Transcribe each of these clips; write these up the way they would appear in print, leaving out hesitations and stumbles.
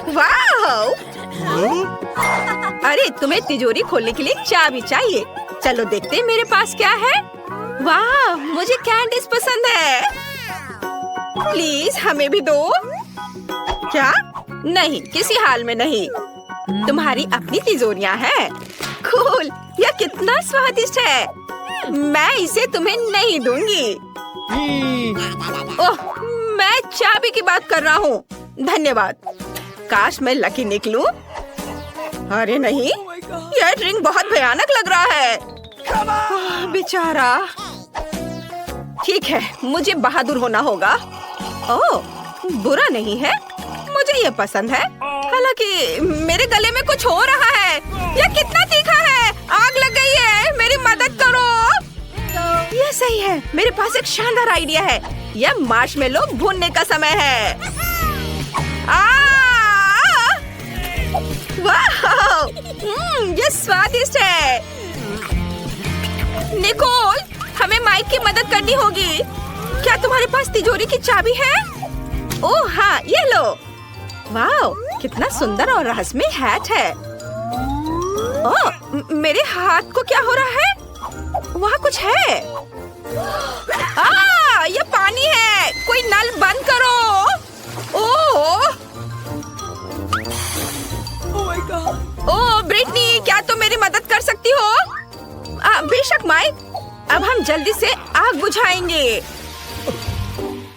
वाह! अरे तुम्हें तिजोरी खोलने के लिए चाबी चाहिए। चलो देखते हैं मेरे पास क्या है। वाह, मुझे कैंडीज पसंद है। प्लीज हमें भी दो। क्या? नहीं, किसी हाल में नहीं। तुम्हारी अपनी तिजोरियां हैं। कूल, यह कितना स्वादिष्ट है। मैं इसे तुम्हें नहीं दूंगी। ओह, मैं चाबी की बात कर रहा हूँ। धन्यवाद। काश मैं लकी निकलूं। अरे नहीं, यह ड्रिंक बहुत भयानक लग रहा है। बेचारा। ठीक है, मुझे बहादुर होना होगा। ओह, बुरा नहीं है, मुझे ये पसंद है। हालांकि मेरे गले में कुछ हो रहा है। यह कितना तीखा है। आग लग गई है, मेरी मदद करो। यह सही है, मेरे पास एक शानदार आइडिया है। यह मार्शमेलो भूनने का समय है। वाह! ये स्वादिष्ट है। निकोल, हमें माइक की मदद करनी होगी। क्या तुम्हारे पास तिजोरी की चाबी है? ओह हाँ, ये लो। वाह, कितना सुंदर और रहस्यमय हैट है। ओह, मेरे हाथ को क्या हो रहा है? वहाँ कुछ है। ये पानी है। कोई नल बंद करो। ओह ओह ब्रिटनी, क्या तुम मेरी मदद कर सकती हो? बेशक माइक, अब हम जल्दी से आग बुझाएंगे।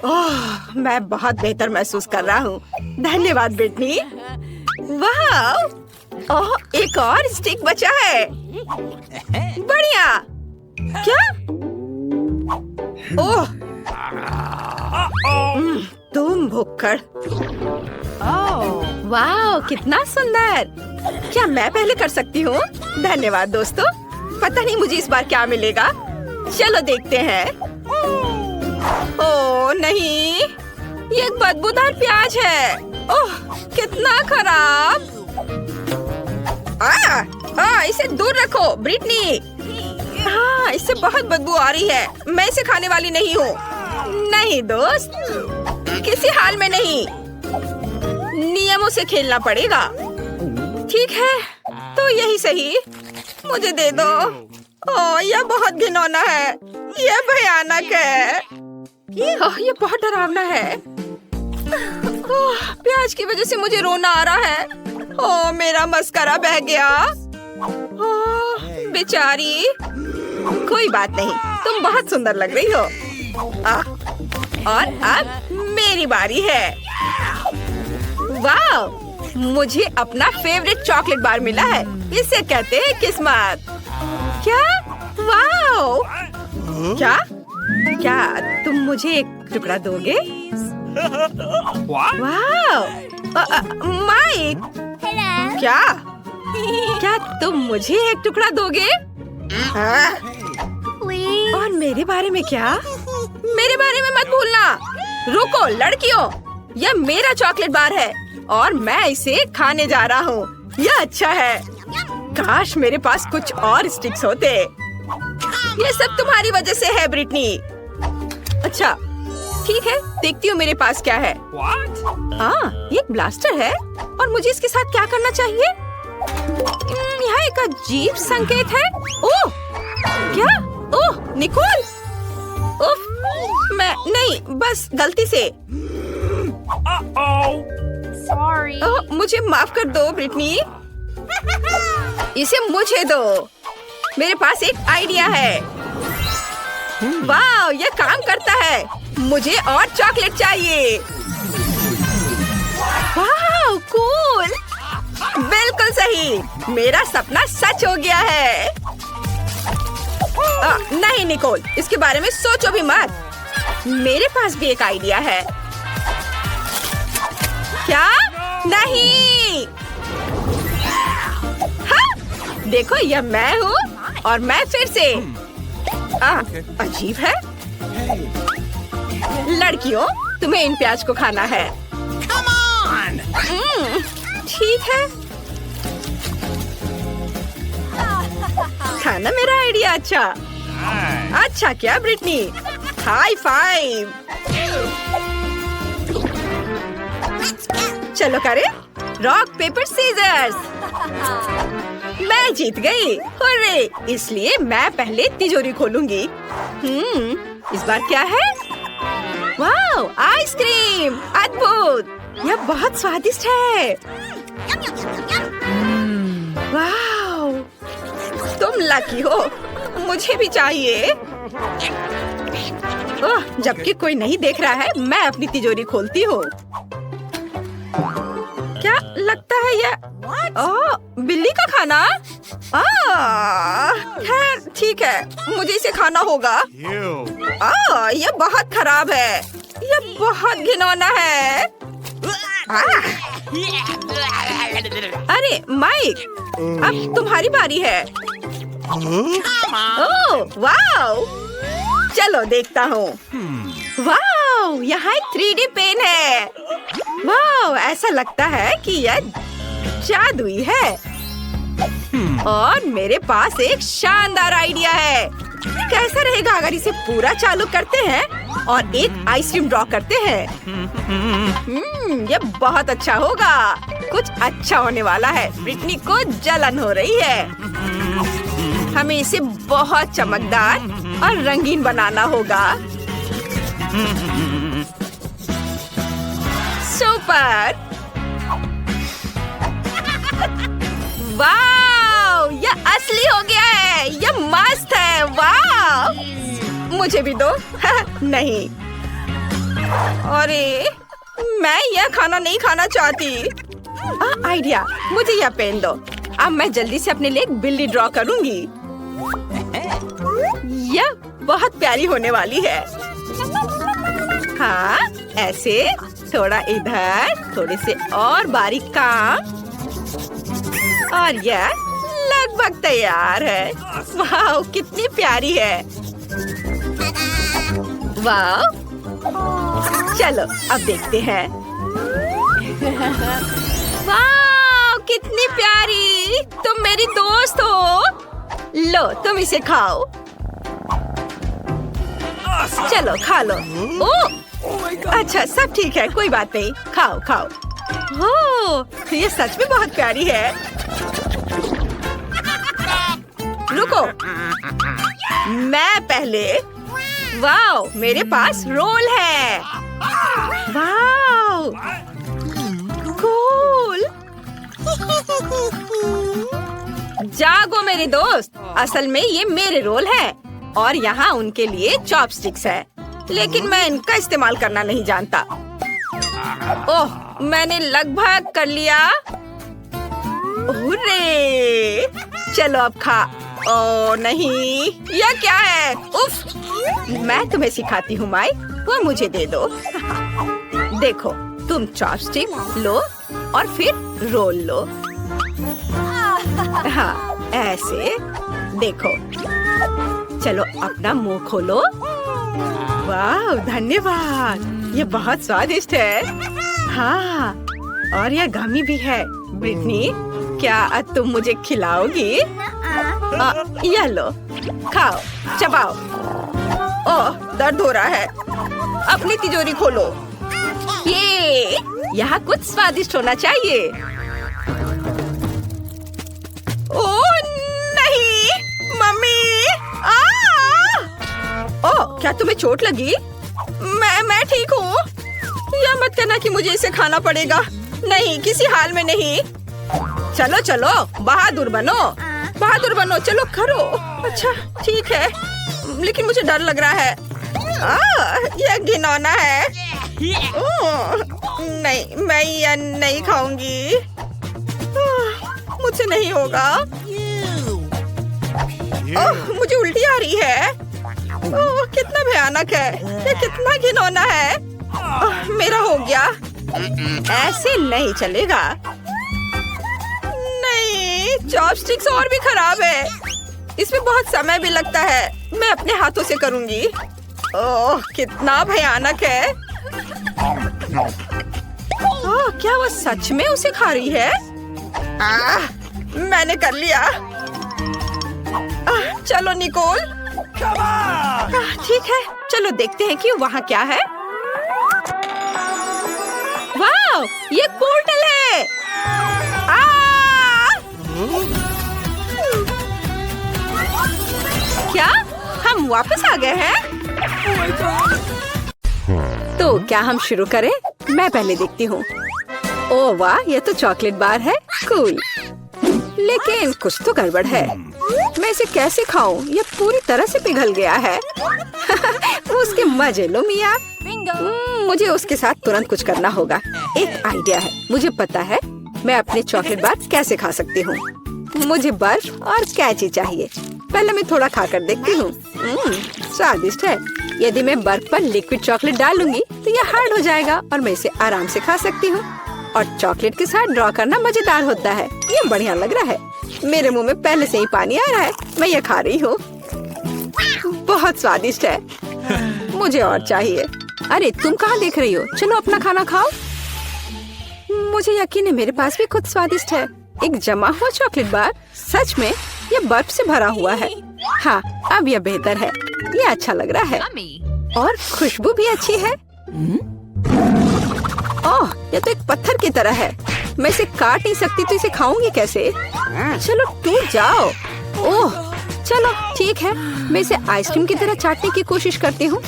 ओह, मैं बहुत बेहतर महसूस कर रहा हूँ। धन्यवाद ब्रिटनी। वाह! ओह, एक और स्टिक बचा है। बढ़िया। क्या? ओह, तुम भुक्कड़। वाह, कितना सुंदर। क्या मैं पहले कर सकती हूँ? धन्यवाद दोस्तों। पता नहीं मुझे इस बार क्या मिलेगा। चलो देखते हैं। ओह नहीं, ये एक बदबूदार प्याज है। ओह, कितना खराब। इसे दूर रखो ब्रिटनी। हाँ, इससे बहुत बदबू आ रही है। मैं इसे खाने वाली नहीं हूँ। नहीं दोस्त, किसी हाल में नहीं। नियमों से खेलना पड़ेगा। ठीक है, तो यही सही। मुझे दे दो। ओह, यह बहुत घिनौना है। यह भयानक है। यह बहुत डरावना है। ओह, प्याज की वजह से मुझे रोना आ रहा है। ओह, मेरा मस्करा बह गया। ओह, बेचारी। कोई बात नहीं, तुम बहुत सुंदर लग रही हो। और अब मेरी बारी है। वाह, मुझे अपना फेवरेट चॉकलेट बार मिला है। इसे कहते हैं किस्मत। क्या? वाह! क्या तुम मुझे एक टुकड़ा दोगे? वाह! माइक, क्या तुम मुझे एक टुकड़ा दोगे? और मेरे बारे में क्या? मेरे बारे में मत भूलना। रुको लड़कियों, यह मेरा चॉकलेट बार है और मैं इसे खाने जा रहा हूँ। यह अच्छा है। काश मेरे पास कुछ और स्टिक्स होते। ये सब तुम्हारी वजह से है ब्रिटनी। अच्छा, ठीक है, देखती हूँ मेरे पास क्या है। ये एक ब्लास्टर है और मुझे इसके साथ क्या करना चाहिए? यहाँ एक अजीब संकेत है। ओह, क्या? ओह, निकोल। उफ, मैं नहीं, बस गलती से। ओह, मुझे माफ कर दो ब्रिटनी। इसे मुझे दो। मेरे पास एक आइडिया है। वाह, यह काम करता है। मुझे और चॉकलेट चाहिए। वाह, कूल। बिल्कुल सही, मेरा सपना सच हो गया है। नहीं निकोल, इसके बारे में सोचो भी मत। मेरे पास भी एक आइडिया है। क्या? नहीं। हाँ, देखो, यह मैं हूँ और मैं फिर से। अजीब है। लड़कियों, तुम्हें इन प्याज को खाना है। ठीक है, था ना मेरा आइडिया अच्छा। अच्छा क्या ब्रिटनी, हाई फाइव। चलो करे, रॉक पेपर सीजर्स। मैं जीत गई। हुर्रे! इसलिए मैं पहले तिजोरी खोलूंगी। इस बार क्या है? वाह, आइसक्रीम! अद्भुत! यह बहुत स्वादिष्ट है। वाह, तुम लकी हो। मुझे भी चाहिए। ओह, जबकि कोई नहीं देख रहा है, मैं अपनी तिजोरी खोलती हूँ। क्या लगता है यह? बिल्ली का खाना? खैर ठीक है, मुझे इसे खाना होगा। यह बहुत खराब है। यह बहुत घिनौना है। अरे माइक, अब तुम्हारी बारी है। Oh wow! चलो देखता हूँ। वाओ, यहाँ एक 3D पेन है। वाओ, ऐसा लगता है कि यह जादुई है। और मेरे पास एक शानदार आइडिया है। कैसा रहेगा अगर इसे पूरा चालू करते हैं और एक आइसक्रीम ड्रॉ करते हैं? यह बहुत अच्छा होगा। कुछ अच्छा होने वाला है। ब्रिटनी को जलन हो रही है। हमें इसे बहुत चमकदार और रंगीन बनाना होगा। सुपर! वाव! यह असली हो गया है। यह मस्त है। वाव! मुझे भी दो। नहीं। अरे, मैं यह खाना नहीं खाना चाहती। आइडिया! मुझे यह पेन दो। अब मैं जल्दी से अपने लिए एक बिल्ली ड्रॉ करूंगी। यह बहुत प्यारी होने वाली है। हाँ, ऐसे थोड़ा इधर, थोड़े से और बारीक काम, और यह लगभग तैयार है। वाह, कितनी प्यारी है। वाह! चलो अब देखते हैं। वाह, कितनी प्यारी! तुम मेरी दोस्त हो। लो, तुम इसे खाओ। चलो खा लो। ओह, अच्छा सब ठीक है, कोई बात नहीं। खाओ खाओ। ओह, ये सच में बहुत प्यारी है। रुको, मैं पहले। वाओ, मेरे पास रोल है। Wow, cool. जागो मेरे दोस्त, असल में ये मेरे रोल है और यहाँ उनके लिए चॉपस्टिक्स है, लेकिन मैं इनका इस्तेमाल करना नहीं जानता। ओह, मैंने लगभग कर लिया। हुर्रे! चलो अब खा। ओह नहीं, यह क्या है? उफ! मैं तुम्हें सिखाती हूँ माइक, वो मुझे दे दो। देखो, तुम चॉपस्टिक लो और फिर रोल लो। हाँ, ऐसे। देखो, चलो अपना मुंह खोलो। वाह, धन्यवाद। ये बहुत स्वादिष्ट है। हाँ, और यह गमी भी है। ब्रिटनी, क्या तुम मुझे खिलाओगी? यह लो, खाओ, चबाओ। ओह, दर्द हो रहा है। अपनी तिजोरी खोलो। ये यहाँ कुछ स्वादिष्ट होना चाहिए। ओह नहीं, मम्मी! ओह, क्या तुम्हें चोट लगी? मैं ठीक हूँ। यह मत कहना कि मुझे इसे खाना पड़ेगा। नहीं, किसी हाल में नहीं। चलो चलो, बहादुर बनो, बहादुर बनो। चलो करो। अच्छा ठीक है, लेकिन मुझे डर लग रहा है। यह घिनौना है। नहीं, मैं यह नहीं खाऊंगी। मुझे नहीं होगा। मुझे उल्टी आ रही है। ओह, कितना भयानक है। ये कितना घिनौना है। मेरा हो गया। ऐसे नहीं चलेगा। नहीं, चॉपस्टिक्स और भी खराब है। इसमें बहुत समय भी लगता है। मैं अपने हाथों से करूंगी। ओह, कितना भयानक है। ओह, क्या वो सच में उसे खा रही है? मैंने कर लिया। चलो निकोल। ठीक है, चलो देखते हैं कि वहाँ क्या है। वाह, ये पोर्टल है। तुम वापस आ गए हैं? तो क्या हम शुरू करें? मैं पहले देखती हूँ। ओह वाह, ये तो चॉकलेट बार है। कूल। लेकिन कुछ तो गड़बड़ है। मैं इसे कैसे खाऊं? ये पूरी तरह से पिघल गया है। उसके मजे लो मिया। मुझे उसके साथ तुरंत कुछ करना होगा। एक आइडिया है। मुझे पता है मैं अपने चॉकलेट बार कैसे खा सकती हूँ। मुझे बर्फ और कैची चाहिए। पहले मैं थोड़ा खाकर देखती हूँ। स्वादिष्ट है। यदि मैं बर्फ पर लिक्विड चॉकलेट डालूंगी तो यह हार्ड हो जाएगा और मैं इसे आराम से खा सकती हूँ। और चॉकलेट के साथ ड्रॉ करना मजेदार होता है। ये बढ़िया लग रहा है। मेरे मुंह में पहले से ही पानी आ रहा है। मैं ये खा रही हूँ। बहुत स्वादिष्ट है। मुझे और चाहिए। अरे तुम कहाँ देख रही हो? चलो अपना खाना खाओ। मुझे यकीन है मेरे पास भी खुद स्वादिष्ट है। एक जमा हुआ चॉकलेट बार। सच में ये बर्फ से भरा हुआ है। हाँ, अब यह बेहतर है। ये अच्छा लग रहा है और खुशबू भी अच्छी है। ओह, ये तो एक पत्थर की तरह है। मैं इसे काट नहीं सकती तो इसे खाऊंगी कैसे? चलो टूट जाओ। ओह, चलो ठीक है। मैं इसे आइसक्रीम की तरह चाटने की कोशिश करती हूँ।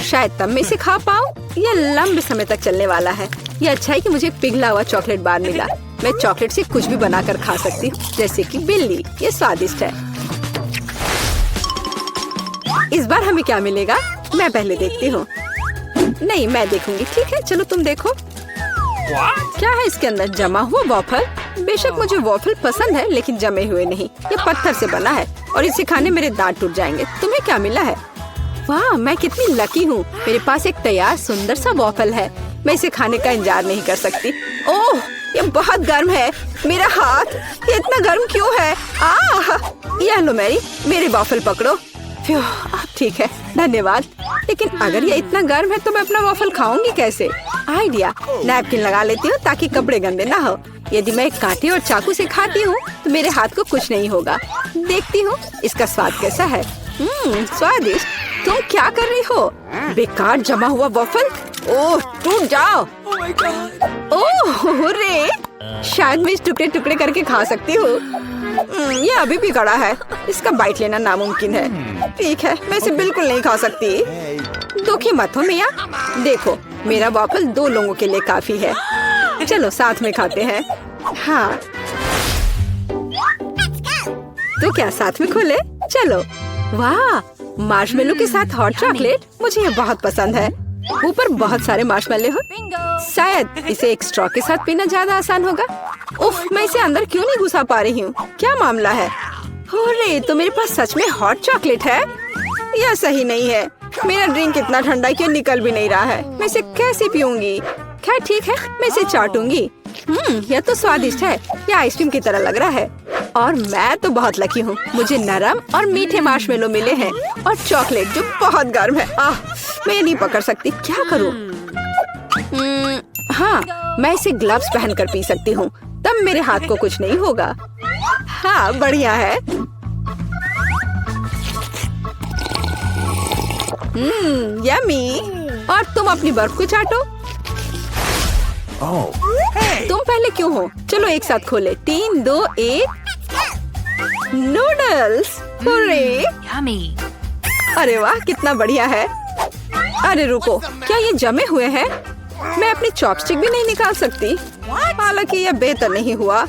शायद तब मैं इसे खा पाऊँ। यह लंबे समय तक चलने वाला है। ये अच्छा है कि मुझे पिघला हुआ चॉकलेट बार मिला। मैं चॉकलेट से कुछ भी बनाकर खा सकती हूँ, जैसे कि बिल्ली। ये स्वादिष्ट है। इस बार हमें क्या मिलेगा? मैं पहले देखती हूँ। नहीं, मैं देखूंगी। ठीक है, चलो तुम देखो। क्या है इसके अंदर? जमा हुआ वॉफल। बेशक मुझे वॉफल पसंद है, लेकिन जमे हुए नहीं। ये पत्थर से बना है और इसे खाने मेरे दांत टूट जाएंगे। तुम्हें क्या मिला है? वाह, मैं कितनी लकी हूँ। मेरे पास एक तैयार सुंदर सा वॉफल है। मैं इसे खाने का इंतजार नहीं कर सकती। ओह, ये बहुत गर्म है। मेरा हाथ ये इतना गर्म क्यों है? यह लो मैरी, मेरे वॉफल पकड़ो। ठीक है, धन्यवाद। लेकिन अगर ये इतना गर्म है तो मैं अपना वॉफल खाऊंगी कैसे? आइडिया, नैपकिन लगा लेती हूँ ताकि कपड़े गंदे ना हो। यदि मैं एक कांटे और चाकू से खाती हूँ तो मेरे हाथ को कुछ नहीं होगा। देखती हूँ इसका स्वाद कैसा है। स्वादिष्ट। तुम क्या कर रही हो? बेकार जमा हुआ वॉफल। ओह, टूट जाओ। ओह रे, शायद मैं इस टुकड़े टुकड़े करके खा सकती हूँ। ये अभी भी कड़ा है। इसका बाइट लेना नामुमकिन है। ठीक है, मैं इसे बिल्कुल नहीं खा सकती। दुखी मत हो मिया। देखो, मेरा वॉफल 2 लोगों के लिए काफी है। चलो साथ में खाते हैं। हाँ, तो क्या साथ में खोले? चलो। वाह, मार्शमेलो के साथ हॉट चॉकलेट। मुझे ये बहुत पसंद है। ऊपर बहुत सारे मार्शमेलो हो। शायद इसे एक स्ट्रॉ के साथ पीना ज्यादा आसान होगा। उफ, मैं इसे अंदर क्यों नहीं घुसा पा रही हूँ? क्या मामला है? अरे, तो मेरे पास सच में हॉट चॉकलेट है। यह सही नहीं है। मेरा ड्रिंक इतना ठंडा क्यों निकल भी नहीं रहा है? मैं इसे कैसे पीऊंगी? खैर ठीक है, मैं इसे चाटूंगी। यह तो स्वादिष्ट है। यह आइसक्रीम की तरह लग रहा है। और मैं तो बहुत लकी हूँ। मुझे नरम और मीठे मार्शमेलो मिले हैं और चॉकलेट जो बहुत गर्म है। मैं नहीं पकड़ सकती। क्या करूँ? हाँ, मैं इसे ग्लव्स पहनकर पी सकती हूँ। तब मेरे हाथ को कुछ नहीं होगा। हाँ, बढ़िया है। यम्मी। और तुम अपनी बर्फ को चाटो। तुम पहले क्यों हो? चलो एक साथ खोले। 3, 2, 1। नूडल्स। अरे वाह, कितना बढ़िया है। अरे रुको, क्या ये जमे हुए हैं? मैं अपनी चॉपस्टिक भी नहीं निकाल सकती। हालांकि यह बेहतर नहीं हुआ।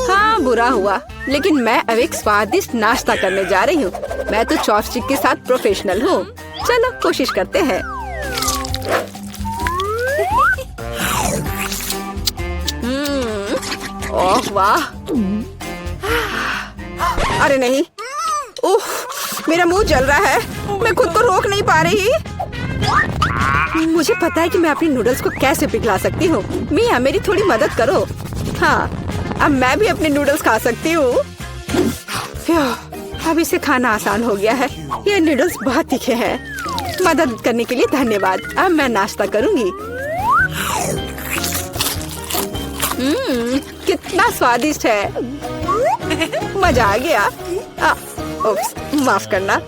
हाँ, बुरा हुआ। लेकिन मैं अब एक स्वादिष्ट नाश्ता करने जा रही हूँ। मैं तो चॉपस्टिक के साथ प्रोफेशनल हूँ। चलो कोशिश करते हैं। ओह वाह। अरे नहीं। उफ, मेरा मुंह जल रहा है। मैं खुद को रोक नहीं पा रही। मुझे पता है कि मैं अपनी नूडल्स को कैसे पिघला सकती हूँ। मिया, मेरी थोड़ी मदद करो। हाँ, अब मैं भी अपने नूडल्स खा सकती हूँ। अब इसे खाना आसान हो गया है। ये नूडल्स बहुत तीखे हैं। मदद करने के लिए धन्यवाद। अब मैं नाश्ता करूँगी। कितना स्वादिष्ट है। मजा आ गया। उप्स, माफ करना।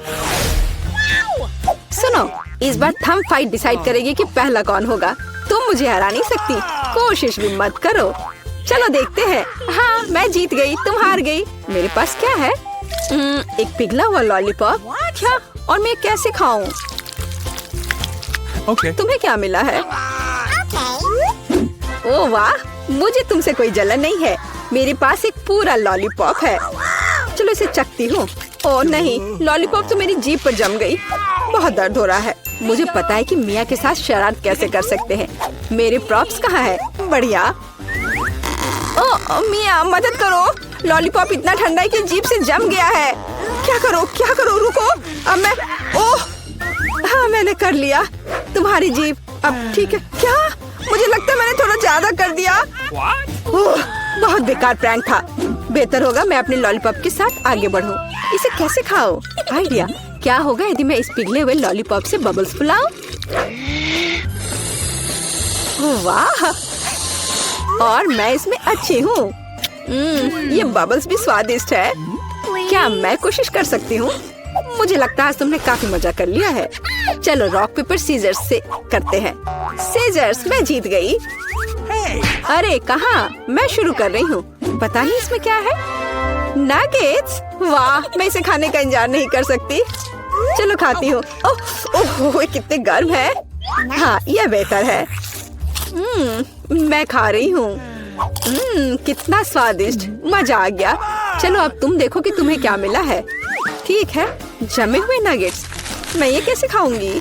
सुनो, इस बार थंब फाइट डिसाइड करेगी कि पहला कौन होगा। तुम मुझे हरा नहीं सकती। कोशिश भी मत करो। चलो देखते हैं। हाँ, मैं जीत गई, तुम हार गई। मेरे पास क्या है? एक पिघला हुआ लॉलीपॉप। क्या? और मैं कैसे खाऊं? तुम्हें क्या मिला है? ओह वाह, मुझे तुमसे कोई जलन नहीं है। मेरे पास एक पूरा लॉलीपॉप है। चलो इसे चखती हूँ। ओह नहीं, लॉलीपॉप तो मेरी जीभ पर जम गई। बहुत दर्द हो रहा है। मुझे पता है कि मिया के साथ शरारत कैसे कर सकते हैं। मेरे प्रॉप्स कहाँ है? बढ़िया। ओह मिया, मदद करो। लॉलीपॉप इतना ठंडा है कि जीभ से जम गया है। क्या करो, रुको। अब मैं ओह हाँ, मैंने कर लिया। तुम्हारी जीभ अब ठीक है क्या? मुझे लगता है मैंने थोड़ा ज्यादा कर दिया। ओह, बहुत बेकार प्रैंक था। बेहतर होगा मैं अपने लॉलीपॉप के साथ आगे बढ़ूं। इसे कैसे खाओ? आइडिया। क्या होगा यदि मैं इस पिघले हुए लॉलीपॉप से बबल्स फुलाऊं? वाह, और मैं इसमें अच्छी हूँ। ये बबल्स भी स्वादिष्ट है। क्या मैं कोशिश कर सकती हूँ? मुझे लगता है तुमने काफी मजा कर लिया है। चलो रॉक पेपर सीजर्स से करते हैं। सीजर्स, मैं जीत गई। अरे कहाँ? मैं शुरू कर रही हूँ। पता नहीं इसमें क्या है। नगेट्स, वाह, मैं इसे खाने का इंतजार नहीं कर सकती। चलो खाती हूँ। ओह, कितने गर्म है। हाँ, यह बेहतर है। मैं खा रही हूँ। कितना स्वादिष्ट, मजा आ गया। चलो अब तुम देखो कि तुम्हें क्या मिला है। ठीक है, जमे हुए नगेट्स। मैं ये कैसे खाऊंगी?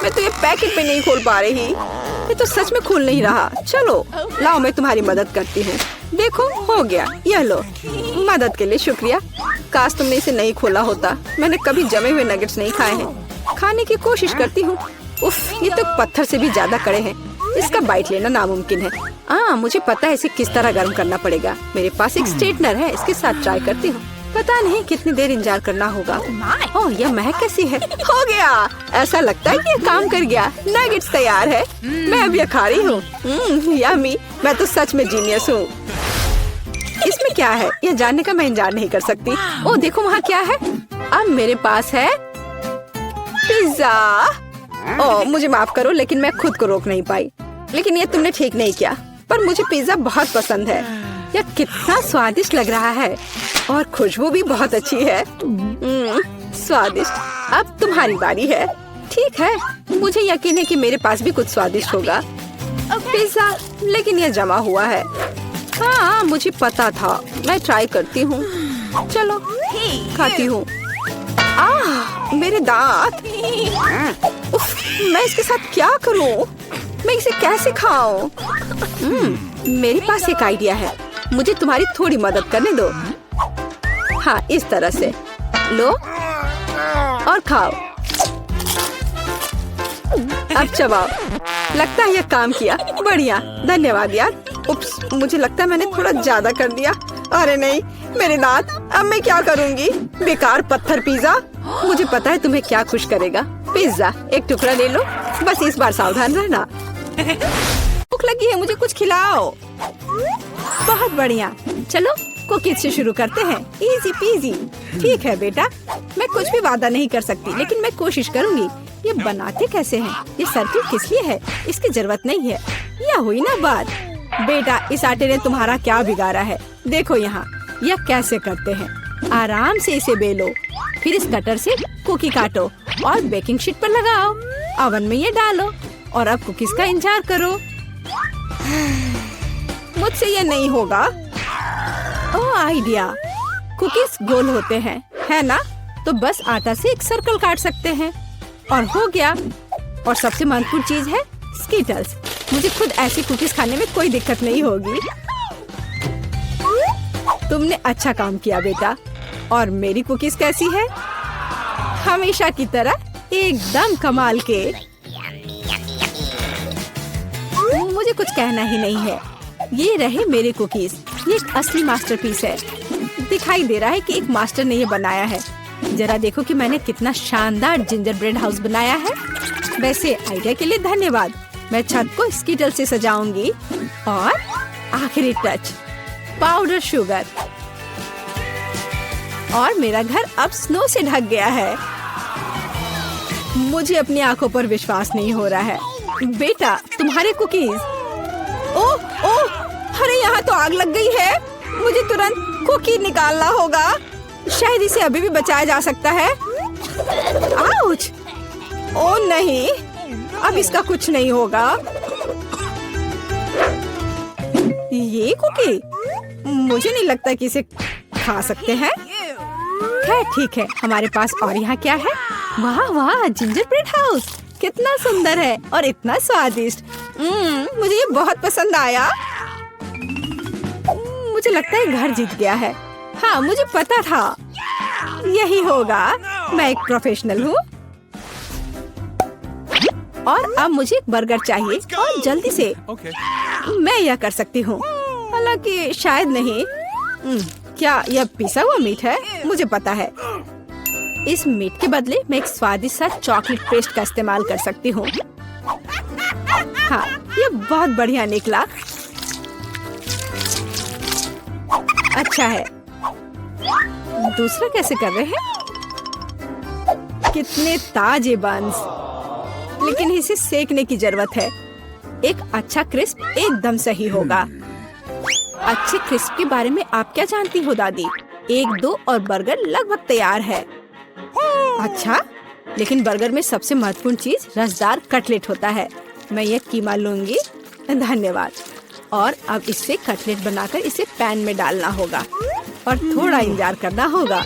मैं तो ये पैकेट पे नहीं खोल पा रही। ये तो सच में खुल नहीं रहा। चलो लाओ, मैं तुम्हारी मदद करती हूँ। देखो, हो गया। यह लो। मदद के लिए शुक्रिया। काश तुमने इसे नहीं खोला होता। मैंने कभी जमे हुए नगेट्स नहीं खाए हैं। खाने की कोशिश करती हूँ। उफ, ये तो पत्थर से भी ज्यादा कड़े हैं। इसका बाइट लेना नामुमकिन है। मुझे पता है इसे किस तरह गर्म करना पड़ेगा। मेरे पास एक स्ट्रेटनर है, इसके साथ ट्राई करती हूँ। पता नहीं कितनी देर इंतजार करना होगा। ओह, यह महक कैसी है। हो गया। ऐसा लगता है कि ये काम कर गया। नगेट्स तैयार है। मैं अब यह खा रही हूँ। यम्मी, मैं तो सच में जीनियस हूँ। इसमें क्या है यह जानने का मैं इंतजार नहीं कर सकती। ओह देखो, वहाँ क्या है। अब मेरे पास है पिज्जा। ओह मुझे माफ करो, लेकिन मैं खुद को रोक नहीं पाई। लेकिन ये तुमने ठीक नहीं किया। पर मुझे पिज्जा बहुत पसंद है। यह कितना स्वादिष्ट लग रहा है और खुशबू भी बहुत अच्छी है। स्वादिष्ट। अब तुम्हारी बारी है। ठीक है, मुझे यकीन है कि मेरे पास भी कुछ स्वादिष्ट होगा। पिज्जा, लेकिन यह जमा हुआ है। हाँ, मुझे पता था। मैं ट्राई करती हूँ। चलो खाती हूँ। मेरे दांत। उफ, मैं इसके साथ क्या करूँ? मैं इसे कैसे खाऊं? मेरे पास एक आइडिया है। मुझे तुम्हारी थोड़ी मदद करने दो। हाँ, इस तरह से लो और खाओ। अब चबाओ। लगता है यह काम किया। बढ़िया, धन्यवाद यार। उप्स, मुझे लगता है मैंने थोड़ा ज्यादा कर दिया। अरे नहीं, मेरे दांत। अब मैं क्या करूँगी? बेकार पत्थर पिज्जा। मुझे पता है तुम्हें क्या खुश करेगा। पिज्जा, एक टुकड़ा ले लो। बस इस बार सावधान रहना। भूख लगी है, मुझे कुछ खिलाओ। बहुत बढ़िया। चलो कुकीज से शुरू करते हैं। Easy PG. ठीक है बेटा, मैं कुछ भी वादा नहीं कर सकती, लेकिन मैं कोशिश करूंगी। ये बनाते कैसे हैं? ये सर्किल किस लिए है? इसकी जरूरत नहीं है। यह हुई ना बात। बेटा, इस आटे ने तुम्हारा क्या बिगाड़ा है? देखो यहाँ, यह कैसे करते हैं। आराम से इसे बेलो, फिर इस कटर से कुकी काटो और बेकिंग शीट पर लगाओ। ओवन में ये डालो और अब कुकीज का इंतजार करो। मुझसे ये नहीं होगा। ओह आइडिया। कुकीज गोल होते हैं, है ना? तो बस आटा से एक सर्कल काट सकते हैं और हो गया। और सबसे महत्वपूर्ण चीज है स्कीटल्स। मुझे खुद ऐसी कुकीज खाने में कोई दिक्कत नहीं होगी। तुमने अच्छा काम किया बेटा। और मेरी कुकीज कैसी है? हमेशा की तरह एकदम कमाल के। मुझे कुछ कहना ही नहीं है। ये रहे मेरे कुकीज। ये एक असली मास्टरपीस है। दिखाई दे रहा है कि एक मास्टर ने ये बनाया है। जरा देखो कि मैंने कितना शानदार जिंजर ब्रेड हाउस बनाया है। वैसे आइडिया के लिए धन्यवाद। मैं छत को स्कीटल से सजाऊंगी। और आखिरी टच, पाउडर शुगर। और मेरा घर अब स्नो से ढक गया है। मुझे अपनी आंखों पर विश्वास नहीं हो रहा है। बेटा, तुम्हारे कुकीज। ओह ओह, अरे यहाँ तो आग लग गई है। मुझे तुरंत कुकी निकालना होगा। शायद इसे अभी भी बचाया जा सकता है। आउच! ओ नहीं, अब इसका कुछ नहीं होगा। ये कुकी मुझे नहीं लगता कि इसे खा सकते हैं। खैर ठीक है, हमारे पास और यहाँ क्या है? वाह वाह, जिंजर ब्रेड हाउस कितना सुंदर है और इतना स्वादिष्ट। मुझे ये बहुत पसंद आया। मुझे लगता है घर जीत गया है। हाँ, मुझे पता था यही होगा। मैं एक प्रोफेशनल हूँ। और अब मुझे एक बर्गर चाहिए और जल्दी से। मैं यह कर सकती हूँ, हालांकि शायद नहीं। क्या यह पिसा हुआ मीट है? मुझे पता है। इस मीट के बदले मैं एक स्वादिष्ट सा चॉकलेट पेस्ट का इस्तेमाल कर सकती हूँ। हाँ, यह बहुत बढ़िया निकला। अच्छा है। दूसरा कैसे कर रहे हैं? कितने ताजे बंस, लेकिन इसे सेकने की जरूरत है। एक अच्छा क्रिस्प एकदम सही होगा। अच्छे क्रिस्प के बारे में आप क्या जानती हो दादी? 1-2 और बर्गर लगभग तैयार है। अच्छा, लेकिन बर्गर में सबसे महत्वपूर्ण चीज रसदार कटलेट होता है। मैं ये कीमा लूंगी। धन्यवाद। और अब इससे कटलेट बनाकर इसे पैन में डालना होगा और थोड़ा इंतजार करना होगा।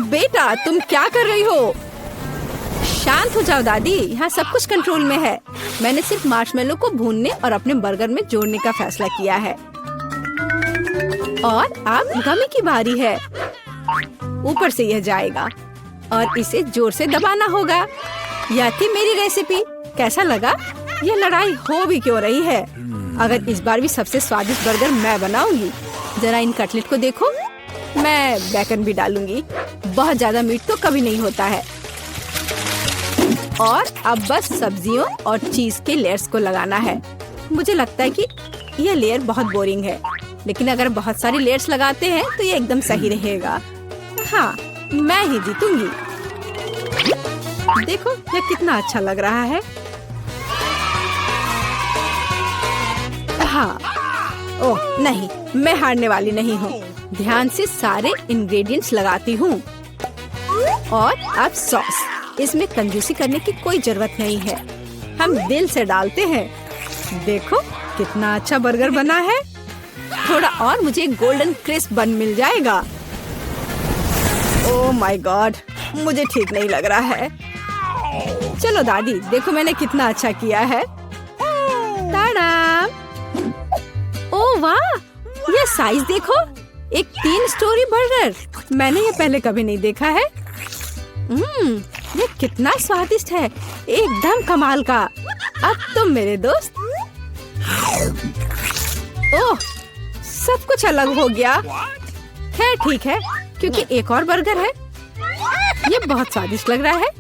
बेटा, तुम क्या कर रही हो? शांत हो जाओ दादी, यहाँ सब कुछ कंट्रोल में है। मैंने सिर्फ मार्शमेलो को भूनने और अपने बर्गर में जोड़ने का फैसला किया है। और अब गमी की बारी है। ऊपर से यह जाएगा और इसे जोर से दबाना होगा। यह थी मेरी रेसिपी। कैसा लगा? यह लड़ाई हो भी क्यों रही है? अगर इस बार भी सबसे स्वादिष्ट बर्गर मैं बनाऊंगी। जरा इन कटलेट को देखो। मैं बेकन भी डालूंगी। बहुत ज्यादा मीट तो कभी नहीं होता है। और अब बस सब्जियों और चीज के लेयर्स को लगाना है। मुझे लगता है कि यह लेयर बहुत बोरिंग है, लेकिन अगर बहुत सारी लेयर्स लगाते हैं तो ये एकदम सही रहेगा। हाँ, मैं ही जीतूंगी। देखो यह कितना अच्छा लग रहा है। हाँ, ओह नहीं, मैं हारने वाली नहीं हूँ। ध्यान से सारे इंग्रेडिएंट्स लगाती हूँ। और अब सॉस। इसमें कंजूसी करने की कोई जरूरत नहीं है। हम दिल से डालते हैं। देखो कितना अच्छा बर्गर बना है। थोड़ा और मुझे गोल्डन क्रिस्प बन मिल जाएगा। ओह माय गॉड, मुझे ठीक नहीं लग रहा है। चलो दादी, देखो मैंने कितना अच्छा किया है। ताड़ा! ओह वाह, ये साइज देखो। एक 3 स्टोरी बर्गर। मैंने ये पहले कभी नहीं देखा है। ये कितना स्वादिष्ट है, एकदम कमाल का। अब तुम मेरे दोस्त। ओह, सब कुछ अलग हो गया। खैर ठीक है, क्योंकि एक और बर्गर है। ये बहुत स्वादिष्ट लग रहा है।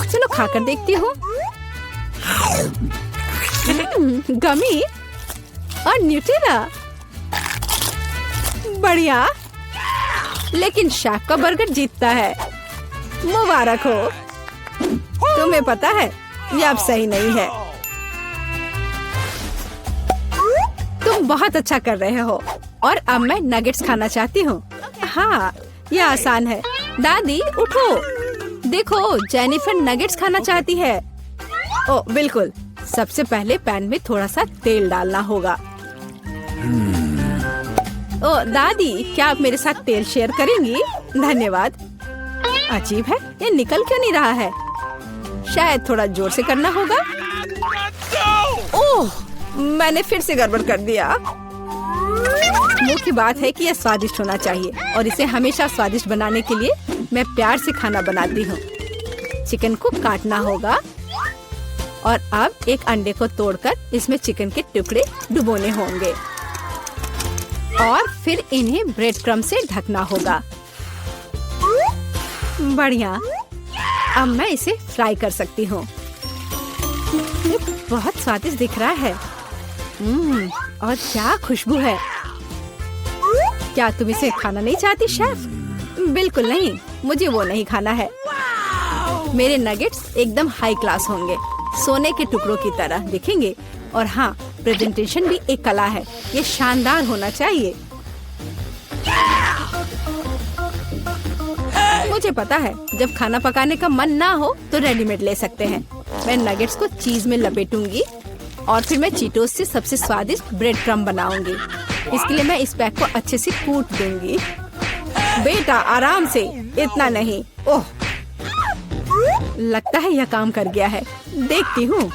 चलो खाकर देखती हूँ। गमी और न्यूटेला, बढ़िया। लेकिन शेफ का बर्गर जीतता है। मुबारक हो। तुम्हें पता है ये अब सही नहीं है। तुम बहुत अच्छा कर रहे हो। और अब मैं नगेट्स खाना चाहती हूँ। हाँ, ये आसान है। दादी उठो, देखो जेनिफर नगेट्स खाना चाहती है। ओ बिल्कुल। सबसे पहले पैन में थोड़ा सा तेल डालना होगा। ओ दादी, क्या आप मेरे साथ तेल शेयर करेंगी? धन्यवाद। अजीब है, ये निकल क्यों नहीं रहा है? शायद थोड़ा जोर से करना होगा। ओह, मैंने फिर से गड़बड़ कर दिया। मुख्य बात है कि यह स्वादिष्ट होना चाहिए और इसे हमेशा स्वादिष्ट बनाने के लिए मैं प्यार से खाना बनाती हूँ। चिकन को काटना होगा और अब एक अंडे को तोड़कर इसमें चिकन के टुकड़े डुबोने होंगे और फिर इन्हें ब्रेड क्रम्ब से ढकना होगा। बढ़िया। अब मैं इसे फ्राई कर सकती हूँ। ये बहुत स्वादिष्ट दिख रहा है। और क्या खुशबू है। क्या तुम इसे खाना नहीं चाहती शेफ? बिल्कुल नहीं, मुझे वो नहीं खाना है। मेरे नगेट्स एकदम हाई क्लास होंगे, सोने के टुकड़ों की तरह दिखेंगे। और हाँ, प्रेजेंटेशन भी एक कला है। ये शानदार होना चाहिए। मुझे पता है, जब खाना पकाने का मन ना हो तो रेडीमेड ले सकते हैं। मैं नगेट्स को चीज में लपेटूंगी और फिर मैं चीटोस से सबसे स्वादिष्ट ब्रेड क्रम्ब बनाऊंगी। इसके लिए मैं इस पैक को अच्छे से कूट दूंगी। बेटा आराम से, इतना नहीं। ओह, लगता है यह काम कर गया है। देखती हूँ।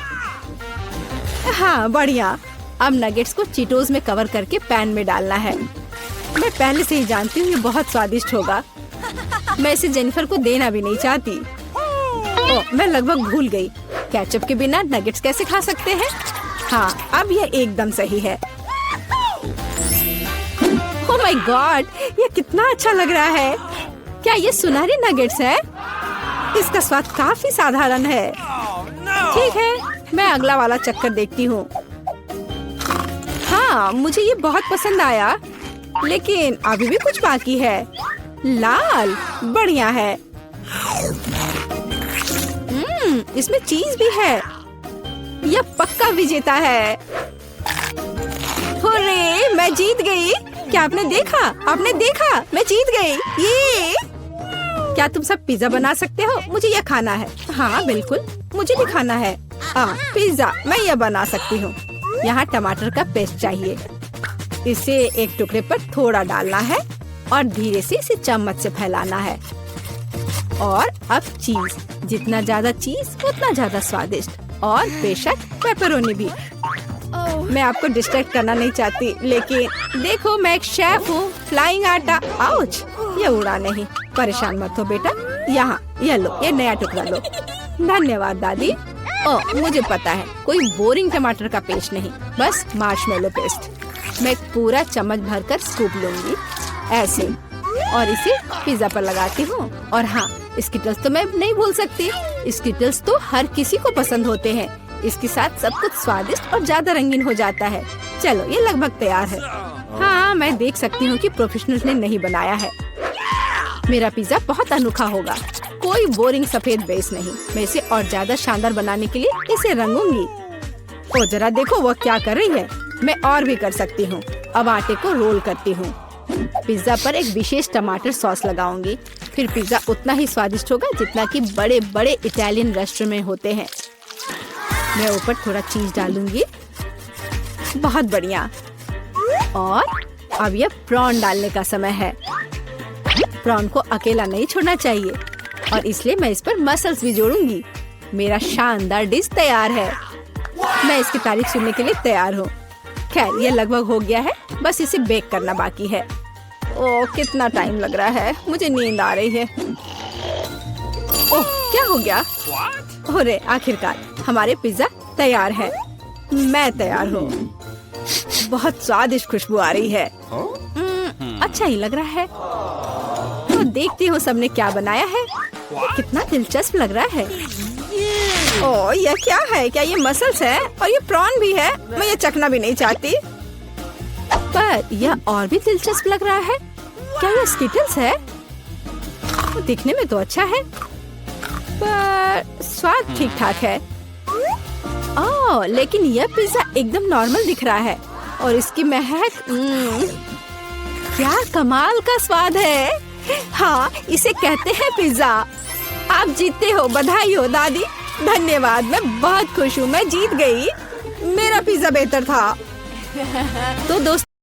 हाँ बढ़िया। अब नगेट्स को चीटोस में कवर करके पैन में डालना है। मैं पहले से ही जानती हूँ ये बहुत स्वादिष्ट होगा। मैं इसे जेनिफर को देना भी नहीं चाहती। ओह, मैं लगभग भूल गई। केचप के बिना नगेट्स कैसे खा सकते हैं? हाँ, अब यह एकदम सही है। ओह माय गॉड, ये कितना अच्छा लग रहा है। क्या ये सुनहरे नगेट्स है? इसका स्वाद काफी साधारण है। ठीक है, मैं अगला वाला चक्कर देखती हूँ। हाँ, मुझे ये बहुत पसंद आया, लेकिन अभी भी कुछ बाकी है। लाल, बढ़िया है। इसमें चीज भी है। यह पक्का विजेता है। हुर्रे, मैं जीत गई। क्या आपने देखा? आपने देखा? मैं जीत गई। ये क्या तुम सब पिज्जा बना सकते हो? मुझे यह खाना है। हाँ बिल्कुल, मुझे भी खाना है। पिज्जा मैं यह बना सकती हूँ। यहाँ टमाटर का पेस्ट चाहिए। इसे एक टुकड़े पर थोड़ा डालना है और धीरे से इसे चम्मच से फैलाना है। और अब चीज, जितना ज्यादा चीज उतना ज्यादा स्वादिष्ट। और बेशक पेपरोनी भी। मैं आपको डिस्ट्रैक्ट करना नहीं चाहती, लेकिन देखो मैं एक शेफ हूँ। फ्लाइंग आटा। आउच, ये उड़ा नहीं। परेशान मत हो बेटा। यहाँ ये लो, ये नया टुकड़ा लो। धन्यवाद दादी। ओह, मुझे पता है, कोई बोरिंग टमाटर का पेस्ट नहीं, बस मार्शमेलो पेस्ट। मैं पूरा चम्मच भरकर स्कूप लूंगी ऐसे, और इसे पिज्जा पर लगाती हूँ। और हाँ, स्किटल्स तो मैं नहीं भूल सकती। स्किटल्स तो हर किसी को पसंद होते हैं। इसके साथ सब कुछ स्वादिष्ट और ज्यादा रंगीन हो जाता है। चलो, ये लगभग तैयार है। हाँ, मैं देख सकती हूँ कि प्रोफेशनल्स ने नहीं बनाया है। मेरा पिज्जा बहुत अनोखा होगा। कोई बोरिंग सफेद बेस नहीं। मैं इसे और ज्यादा शानदार बनाने के लिए इसे रंगूंगी। ओ जरा देखो वो क्या कर रही है। मैं और भी कर सकती हूँ। अब आटे को रोल करती हूँ। पिज्जा पर एक विशेष टमाटर सॉस लगाऊंगी। फिर पिज्जा उतना ही स्वादिष्ट होगा जितना कि बड़े बड़े इटालियन रेस्टोरेंट में होते हैं। मैं ऊपर थोड़ा चीज डालूंगी। बहुत बढ़िया। और अब यह प्रॉन डालने का समय है। प्रॉन को अकेला नहीं छोड़ना चाहिए, और इसलिए मैं इस पर मसल्स भी जोड़ूंगी। मेरा शानदार डिश तैयार है। मैं इसकी तारीफ सुनने के लिए तैयार हूँ। खैर, ये लगभग हो गया है, बस इसे बेक करना बाकी है। ओह, कितना टाइम लग रहा है। मुझे नींद आ रही है। ओह, क्या हो गया? अरे, आखिरकार हमारे पिज्जा तैयार है। मैं तैयार हूँ। बहुत स्वादिष्ट खुशबू आ रही है। अच्छा ही लग रहा है। तो देखती हूँ सबने क्या बनाया है। कितना दिलचस्प लग रहा है। ओह, यह क्या है? क्या ये मसल्स है? और ये प्रॉन भी है? मैं ये चखना भी नहीं चाहती। पर यह और भी दिलचस्प लग रहा है। क्या ये स्किटल्स है? दिखने में तो अच्छा है, पर स्वाद ठीक ठाक है। ओह, लेकिन यह पिज्जा एकदम नॉर्मल दिख रहा है। और इसकी महक, क्या कमाल का स्वाद है। हाँ, इसे कहते हैं पिज्जा। आप जीतते हो। बधाई हो दादी। धन्यवाद, मैं बहुत खुश हूँ। मैं जीत गई। मेरा पिज्जा बेहतर था। तो दोस्तों,